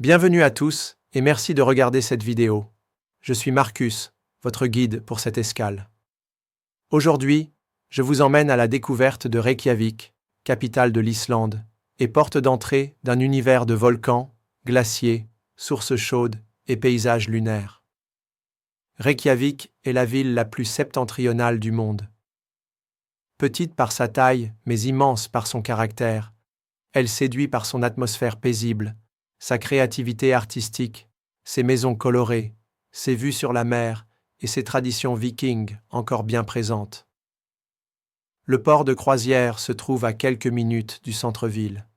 Bienvenue à tous et merci de regarder cette vidéo. Je suis Marcus, votre guide pour cette escale. Aujourd'hui, je vous emmène à la découverte de Reykjavik, capitale de l'Islande, et porte d'entrée d'un univers de volcans, glaciers, sources chaudes et paysages lunaires. Reykjavik est la ville la plus septentrionale du monde. Petite par sa taille, mais immense par son caractère, elle séduit par son atmosphère paisible, sa créativité artistique, ses maisons colorées, ses vues sur la mer et ses traditions vikings encore bien présentes. Le port de croisière se trouve à quelques minutes du centre-ville.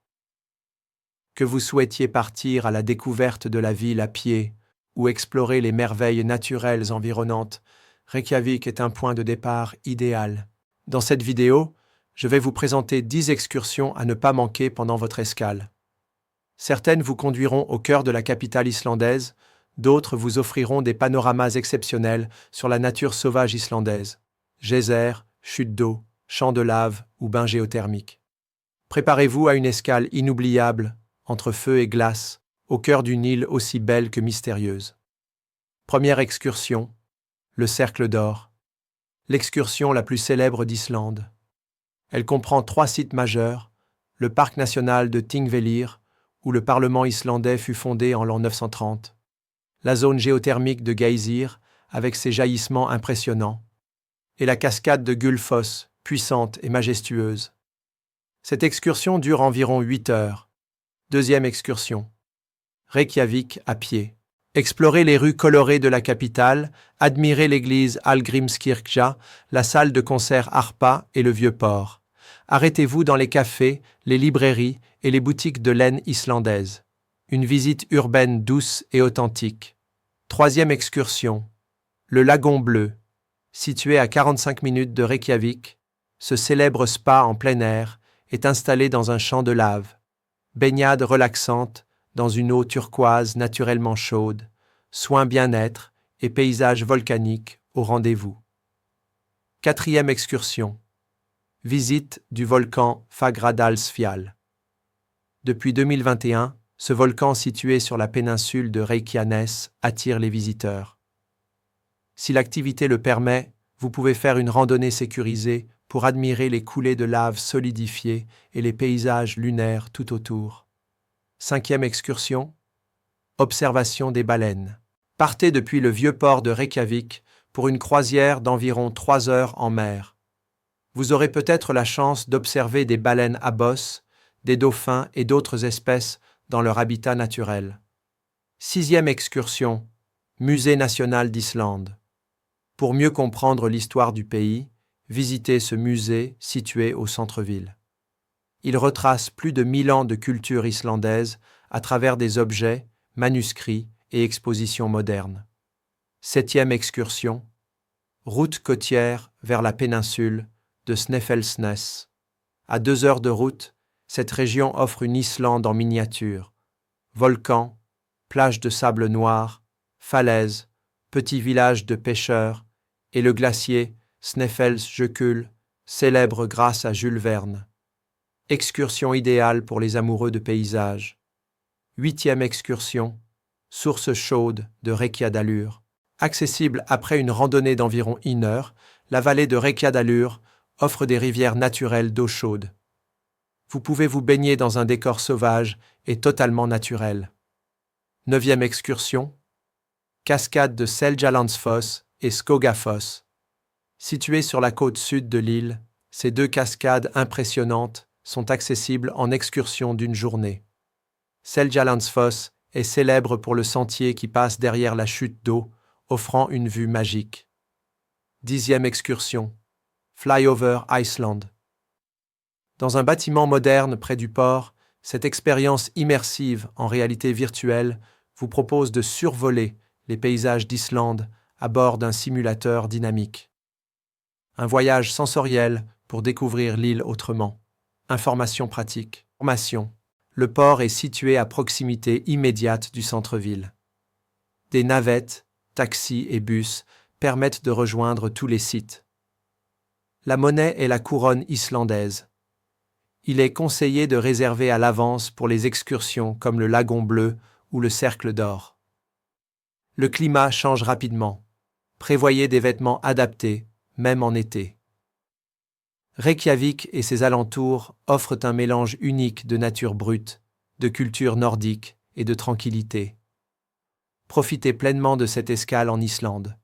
Que vous souhaitiez partir à la découverte de la ville à pied ou explorer les merveilles naturelles environnantes, Reykjavik est un point de départ idéal. Dans cette vidéo, je vais vous présenter 10 excursions à ne pas manquer pendant votre escale. Certaines vous conduiront au cœur de la capitale islandaise, d'autres vous offriront des panoramas exceptionnels sur la nature sauvage islandaise, geysers, chutes d'eau, champs de lave ou bains géothermiques. Préparez-vous à une escale inoubliable, entre feu et glace, au cœur d'une île aussi belle que mystérieuse. Première excursion, le Cercle d'Or. L'excursion la plus célèbre d'Islande. Elle comprend 3 sites majeurs, le parc national de Thingvellir, où le Parlement islandais fut fondé en l'an 930, la zone géothermique de Geysir, avec ses jaillissements impressionnants, et la cascade de Gullfoss, puissante et majestueuse. Cette excursion dure environ 8 heures. Deuxième excursion. Reykjavik à pied. Explorez les rues colorées de la capitale, admirez l'église Hallgrímskirkja, la salle de concert Harpa et le vieux port. Arrêtez-vous dans les cafés, les librairies et les boutiques de laine islandaise. Une visite urbaine douce et authentique. Troisième excursion. Le Lagon Bleu. Situé à 45 minutes de Reykjavik, ce célèbre spa en plein air est installé dans un champ de lave. Baignade relaxante dans une eau turquoise naturellement chaude, soins bien-être et paysages volcaniques au rendez-vous. Quatrième excursion. Visite du volcan Fagradalsfjall. Depuis 2021, ce volcan situé sur la péninsule de Reykjanes attire les visiteurs. Si l'activité le permet, vous pouvez faire une randonnée sécurisée pour admirer les coulées de lave solidifiées et les paysages lunaires tout autour. Cinquième excursion. Observation des baleines. Partez depuis le vieux port de Reykjavik pour une croisière d'environ 3 heures en mer. Vous aurez peut-être la chance d'observer des baleines à bosse, des dauphins et d'autres espèces dans leur habitat naturel. Sixième excursion. Musée national d'Islande. Pour mieux comprendre l'histoire du pays, visitez ce musée situé au centre-ville. Il retrace plus de 1000 ans de culture islandaise à travers des objets, manuscrits et expositions modernes. Septième excursion. Route côtière vers la péninsule de Snæfellsnes. À 2 heures de route, cette région offre une Islande en miniature. Volcans, plages de sable noir, falaises, petits villages de pêcheurs et le glacier Snæfellsjökull, célèbre grâce à Jules Verne. Excursion idéale pour les amoureux de paysages. Huitième excursion. Source chaude de Reykjadalur. Accessible après une randonnée d'environ 1 heure, la vallée de Reykjadalur offre des rivières naturelles d'eau chaude. Vous pouvez vous baigner dans un décor sauvage et totalement naturel. Neuvième excursion. Cascade de Seljalandsfoss et Skogafoss. Situées sur la côte sud de l'île, ces 2 cascades impressionnantes sont accessibles en excursion d'une journée. Seljalandsfoss est célèbre pour le sentier qui passe derrière la chute d'eau, offrant une vue magique. 10e excursion. Flyover Iceland. Dans un bâtiment moderne près du port, cette expérience immersive en réalité virtuelle vous propose de survoler les paysages d'Islande à bord d'un simulateur dynamique. Un voyage sensoriel pour découvrir l'île autrement. Informations pratiques. Formation. Le port est situé à proximité immédiate du centre-ville. Des navettes, taxis et bus permettent de rejoindre tous les sites. La monnaie est la couronne islandaise. Il est conseillé de réserver à l'avance pour les excursions comme le Lagon Bleu ou le cercle d'or. Le climat change rapidement. Prévoyez des vêtements adaptés, même en été. Reykjavik et ses alentours offrent un mélange unique de nature brute, de culture nordique et de tranquillité. Profitez pleinement de cette escale en Islande.